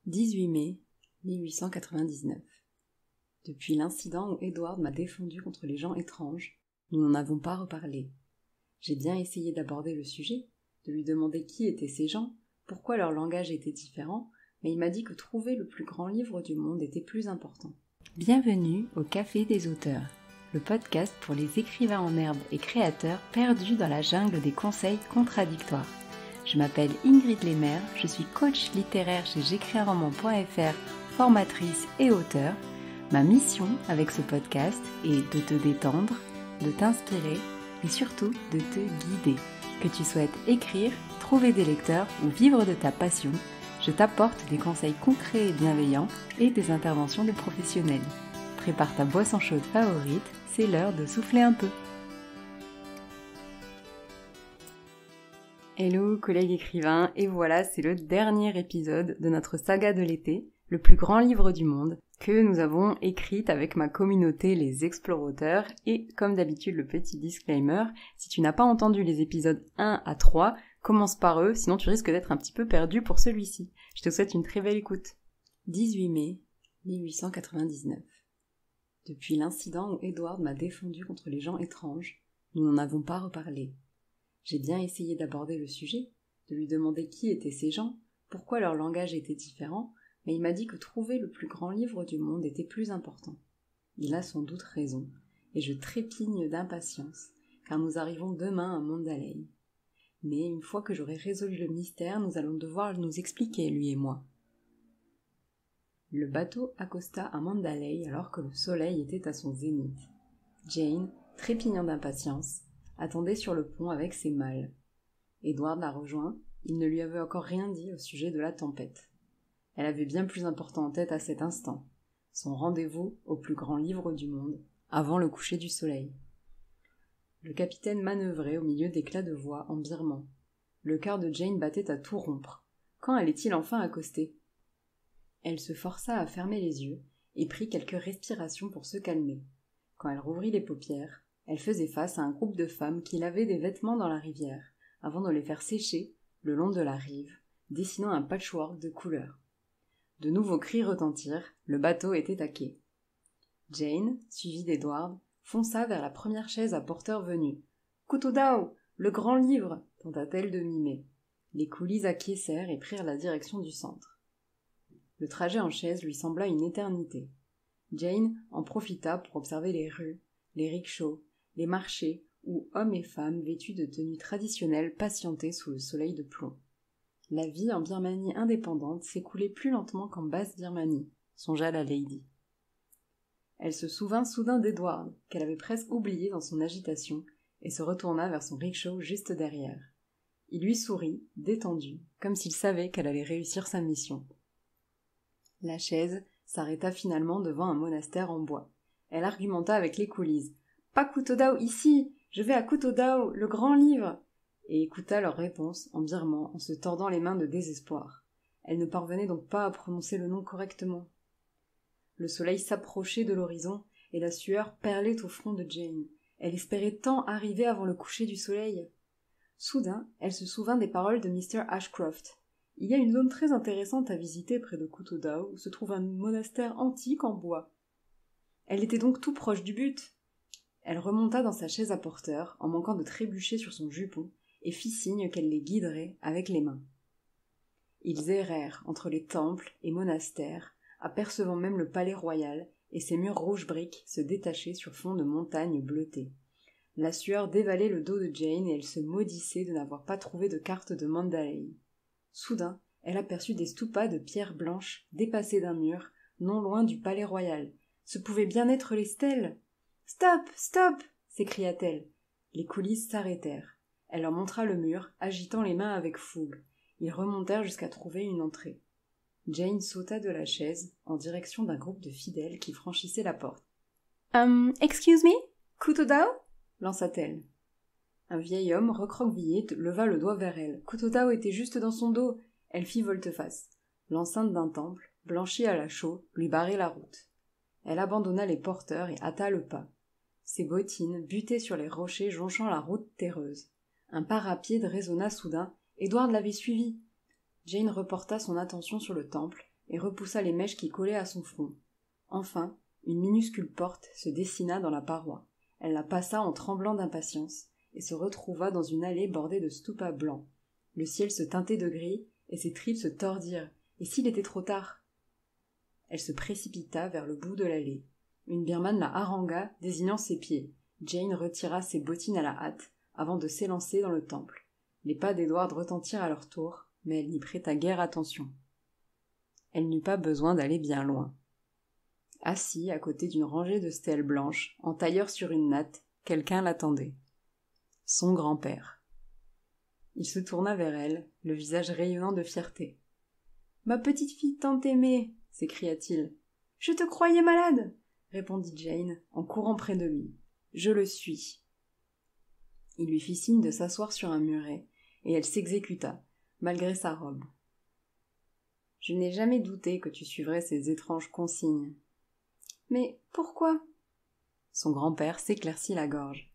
18 mai 1899. Depuis l'incident où Edward m'a défendu contre les gens étranges, nous n'en avons pas reparlé. J'ai bien essayé d'aborder le sujet, de lui demander qui étaient ces gens, pourquoi leur langage était différent, mais il m'a dit que trouver le plus grand livre du monde était plus important. Bienvenue au Café des auteurs, le podcast pour les écrivains en herbe et créateurs perdus dans la jungle des conseils contradictoires. Je m'appelle Ingrid Lemaire, je suis coach littéraire chez j'écrisunroman.fr, formatrice et auteure. Ma mission avec ce podcast est de te détendre, de t'inspirer et surtout de te guider. Que tu souhaites écrire, trouver des lecteurs ou vivre de ta passion, je t'apporte des conseils concrets et bienveillants et des interventions de professionnels. Prépare ta boisson chaude favorite, c'est l'heure de souffler un peu. Hello collègues écrivains, et voilà, c'est le dernier épisode de notre saga de l'été, le plus grand livre du monde, que nous avons écrite avec ma communauté les explorateurs. Et comme d'habitude, le petit disclaimer, si tu n'as pas entendu les épisodes 1 à 3, commence par eux, sinon tu risques d'être un petit peu perdu pour celui-ci. Je te souhaite une très belle écoute. 18 mai 1899. Depuis l'incident où Edward m'a défendu contre les gens étranges, nous n'en avons pas reparlé. J'ai bien essayé d'aborder le sujet, de lui demander qui étaient ces gens, pourquoi leur langage était différent, mais il m'a dit que trouver le plus grand livre du monde était plus important. Il a sans doute raison, et je trépigne d'impatience, car nous arrivons demain à Mandalay. Mais une fois que j'aurai résolu le mystère, nous allons devoir nous expliquer, lui et moi. Le bateau accosta à Mandalay alors que le soleil était à son zénith. Jane, trépignant d'impatience, attendait sur le pont avec ses malles. Edward la rejoint, il ne lui avait encore rien dit au sujet de la tempête. Elle avait bien plus important en tête à cet instant, son rendez-vous au plus grand livre du monde, avant le coucher du soleil. Le capitaine manœuvrait au milieu d'éclats de voix en birman. Le cœur de Jane battait à tout rompre. Quand allait-il enfin accoster ? Elle se força à fermer les yeux et prit quelques respirations pour se calmer. Quand elle rouvrit les paupières, elle faisait face à un groupe de femmes qui lavaient des vêtements dans la rivière, avant de les faire sécher le long de la rive, dessinant un patchwork de couleurs. De nouveaux cris retentirent, le bateau était à quai. Jane, suivie d'Edward, fonça vers la première chaise à porteur venu. « Kutodao, le grand livre !» tenta-t-elle de mimer. Les coolies acquiescèrent et prirent la direction du centre. Le trajet en chaise lui sembla une éternité. Jane en profita pour observer les rues, les rickshaws, les marchés où hommes et femmes vêtus de tenues traditionnelles patientaient sous le soleil de plomb. La vie en Birmanie indépendante s'écoulait plus lentement qu'en Basse-Birmanie, songea la lady. Elle se souvint soudain d'Edward, qu'elle avait presque oublié dans son agitation, et se retourna vers son rickshaw juste derrière. Il lui sourit, détendu, comme s'il savait qu'elle allait réussir sa mission. La chaise s'arrêta finalement devant un monastère en bois. Elle argumenta avec les coolies. « Pas Kutodao ici, je vais à Kutodao, le grand livre !» et écouta leur réponse en birman en se tordant les mains de désespoir. Elle ne parvenait donc pas à prononcer le nom correctement. Le soleil s'approchait de l'horizon et la sueur perlait au front de Jane. Elle espérait tant arriver avant le coucher du soleil. Soudain, elle se souvint des paroles de Mr. Ashcroft. Il y a une zone très intéressante à visiter près de Kutodao où se trouve un monastère antique en bois. Elle était donc tout proche du but. Elle remonta dans sa chaise à porteur, en manquant de trébucher sur son jupon, et fit signe qu'elle les guiderait avec les mains. Ils errèrent entre les temples et monastères, apercevant même le palais royal et ses murs rouge brique se détachaient sur fond de montagnes bleutées. La sueur dévalait le dos de Jane et elle se maudissait de n'avoir pas trouvé de carte de Mandalay. Soudain, elle aperçut des stupas de pierre blanche dépassés d'un mur, non loin du palais royal. Ce pouvaient bien être les stèles. « Stop, stop !» s'écria-t-elle. Les coulisses s'arrêtèrent. Elle leur montra le mur, agitant les mains avec fougue. Ils remontèrent jusqu'à trouver une entrée. Jane sauta de la chaise en direction d'un groupe de fidèles qui franchissaient la porte. « Excuse me, Kutodao ?» lança-t-elle. Un vieil homme recroquevillé leva le doigt vers elle. Kutodao était juste dans son dos. Elle fit volte-face. L'enceinte d'un temple, blanchie à la chaux, lui barrait la route. Elle abandonna les porteurs et hâta le pas. Ses bottines butaient sur les rochers jonchant la route terreuse. Un pas rapide résonna soudain. Edward l'avait suivi. Jane reporta son attention sur le temple, et repoussa les mèches qui collaient à son front. Enfin, une minuscule porte se dessina dans la paroi. Elle la passa en tremblant d'impatience, et se retrouva dans une allée bordée de stupas blancs. Le ciel se teintait de gris, et ses tripes se tordirent. Et s'il était trop tard? Elle se précipita vers le bout de l'allée. Une birmane la harangua, désignant ses pieds. Jane retira ses bottines à la hâte, avant de s'élancer dans le temple. Les pas d'Edward retentirent à leur tour, mais elle n'y prêta guère attention. Elle n'eut pas besoin d'aller bien loin. Assis à côté d'une rangée de stèles blanches, en tailleur sur une natte, quelqu'un l'attendait. Son grand-père. Il se tourna vers elle, le visage rayonnant de fierté. « Ma petite fille tant aimée !» s'écria-t-il. « Je te croyais malade !» répondit Jane, en courant près de lui. « Je le suis. » Il lui fit signe de s'asseoir sur un muret, et elle s'exécuta, malgré sa robe. « Je n'ai jamais douté que tu suivrais ces étranges consignes. »« Mais pourquoi ?» Son grand-père s'éclaircit la gorge.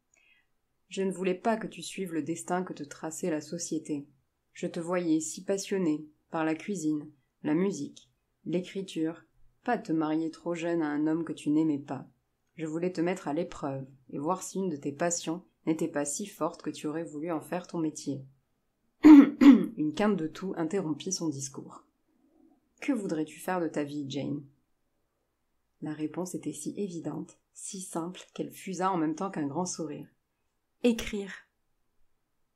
« Je ne voulais pas que tu suives le destin que te traçait la société. Je te voyais si passionné par la cuisine, la musique, l'écriture, pas te marier trop jeune à un homme que tu n'aimais pas. Je voulais te mettre à l'épreuve et voir si une de tes passions n'était pas si forte que tu aurais voulu en faire ton métier. » Une quinte de toux interrompit son discours. « Que voudrais-tu faire de ta vie, Jane ?» La réponse était si évidente, si simple qu'elle fusa en même temps qu'un grand sourire. « Écrire !»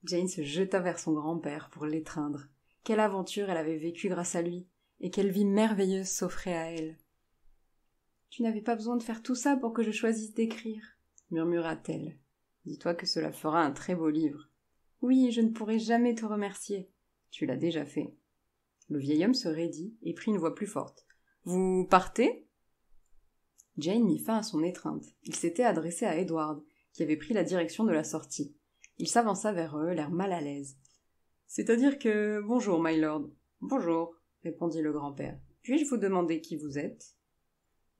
Jane se jeta vers son grand-père pour l'étreindre. Quelle aventure elle avait vécue grâce à lui, et quelle vie merveilleuse s'offrait à elle. « Tu n'avais pas besoin de faire tout ça pour que je choisisse d'écrire, » murmura-t-elle. « Dis-toi que cela fera un très beau livre. »« Oui, je ne pourrai jamais te remercier. »« Tu l'as déjà fait. » Le vieil homme se raidit et prit une voix plus forte. « Vous partez ?» Jane mit fin à son étreinte. Il s'était adressé à Edward, qui avait pris la direction de la sortie. Il s'avança vers eux, l'air mal à l'aise. « C'est-à-dire que... Bonjour, my lord. »« Bonjour, » répondit le grand-père. « Puis-je vous demander qui vous êtes ?»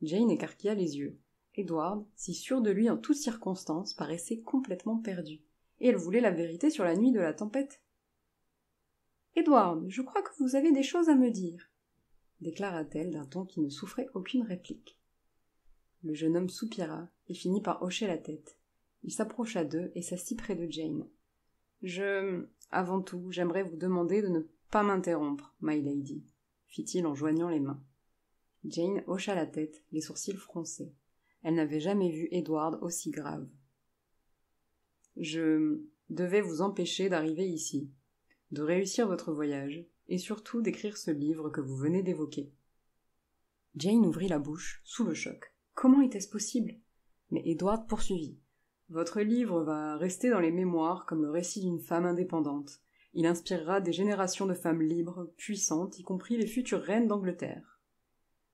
Jane écarquilla les yeux. Edward, si sûr de lui en toutes circonstances, paraissait complètement perdu. Et elle voulait la vérité sur la nuit de la tempête. « Edward, je crois que vous avez des choses à me dire, » déclara-t-elle d'un ton qui ne souffrait aucune réplique. Le jeune homme soupira et finit par hocher la tête. Il s'approcha d'eux et s'assit près de Jane. « Avant tout, j'aimerais vous demander de ne pas m'interrompre, my lady, » fit-il en joignant les mains. Jane hocha la tête, les sourcils froncés. Elle n'avait jamais vu Edward aussi grave. « Je devais vous empêcher d'arriver ici, de réussir votre voyage, et surtout d'écrire ce livre que vous venez d'évoquer. » Jane ouvrit la bouche, sous le choc. Comment était-ce possible? Mais Edward poursuivit. « Votre livre va rester dans les mémoires comme le récit d'une femme indépendante. Il inspirera des générations de femmes libres, puissantes, y compris les futures reines d'Angleterre. »«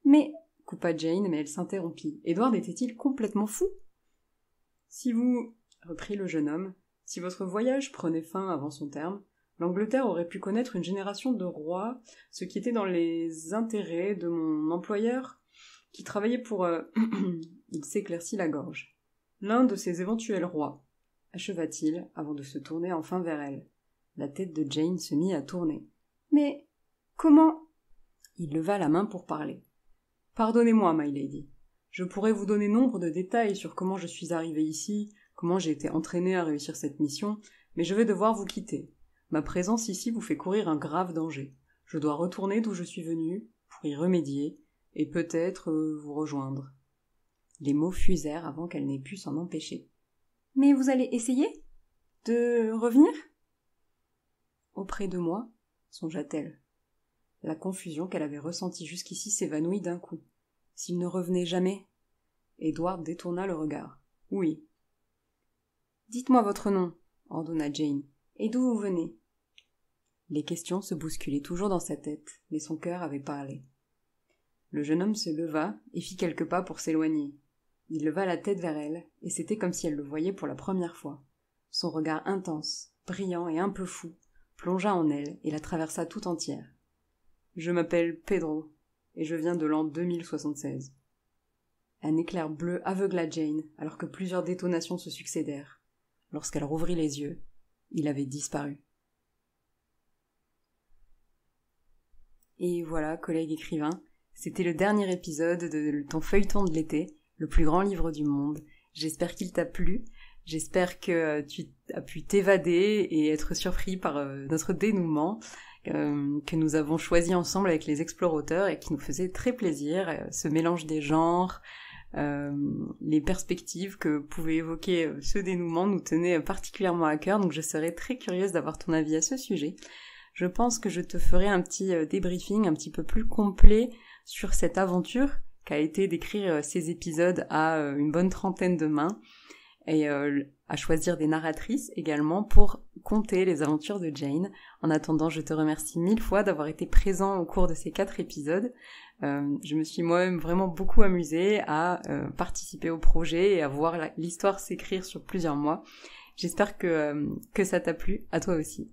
Mais... » coupa Jane, mais elle s'interrompit. Edward était-il complètement fou? « Si vous... » reprit le jeune homme, « si votre voyage prenait fin avant son terme, l'Angleterre aurait pu connaître une génération de rois, ce qui était dans les intérêts de mon employeur, qui travaillait pour... Il s'éclaircit la gorge. L'un de ces éventuels rois, acheva-t-il, avant de se tourner enfin vers elle. La tête de Jane se mit à tourner. « Mais... comment... » Il leva la main pour parler. « Pardonnez-moi, my lady. Je pourrais vous donner nombre de détails sur comment je suis arrivé ici, comment j'ai été entraîné à réussir cette mission, mais je vais devoir vous quitter. Ma présence ici vous fait courir un grave danger. Je dois retourner d'où je suis venu, pour y remédier, et peut-être vous rejoindre. » Les mots fusèrent avant qu'elle n'ait pu s'en empêcher. « Mais vous allez essayer de revenir ?»« Auprès de moi ?» songea-t-elle. La confusion qu'elle avait ressentie jusqu'ici s'évanouit d'un coup. S'il ne revenait jamais? Edward détourna le regard. « Oui. »« Dites-moi votre nom, » ordonna Jane. « Et d'où vous venez ?» Les questions se bousculaient toujours dans sa tête, mais son cœur avait parlé. Le jeune homme se leva et fit quelques pas pour s'éloigner. Il leva la tête vers elle, et c'était comme si elle le voyait pour la première fois. Son regard intense, brillant et un peu fou, plongea en elle et la traversa tout entière. « Je m'appelle Pedro, et je viens de l'an 2076. » Un éclair bleu aveugla Jane, alors que plusieurs détonations se succédèrent. Lorsqu'elle rouvrit les yeux, il avait disparu. Et voilà, collègue écrivain, c'était le dernier épisode de ton feuilleton de l'été, le plus grand livre du monde. J'espère qu'il t'a plu, j'espère que tu as pu t'évader et être surpris par notre dénouement que nous avons choisi ensemble avec les explorateurs et qui nous faisait très plaisir, ce mélange des genres, les perspectives que pouvait évoquer ce dénouement nous tenaient particulièrement à cœur, donc je serais très curieuse d'avoir ton avis à ce sujet. Je pense que je te ferai un petit débriefing un petit peu plus complet sur cette aventure qu'a été d'écrire ces épisodes à une bonne 30aine de mains et à choisir des narratrices également pour conter les aventures de Jane. En attendant, je te remercie 1000 fois d'avoir été présent au cours de ces 4 épisodes. Je me suis moi-même vraiment beaucoup amusée à participer au projet et à voir l'histoire s'écrire sur plusieurs mois. J'espère que ça t'a plu, à toi aussi.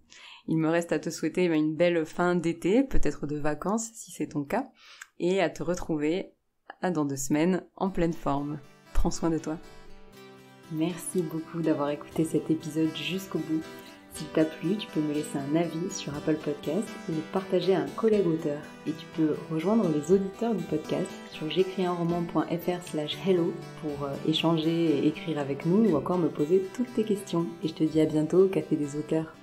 Il me reste à te souhaiter une belle fin d'été, peut-être de vacances si c'est ton cas, et à te retrouver dans 2 semaines en pleine forme. Prends soin de toi. Merci beaucoup d'avoir écouté cet épisode jusqu'au bout. S'il t'a plu, tu peux me laisser un avis sur Apple Podcast et le partager à un collègue auteur. Et tu peux rejoindre les auditeurs du podcast sur j'écrisunroman.fr/hello pour échanger et écrire avec nous ou encore me poser toutes tes questions. Et je te dis à bientôt au Café des auteurs.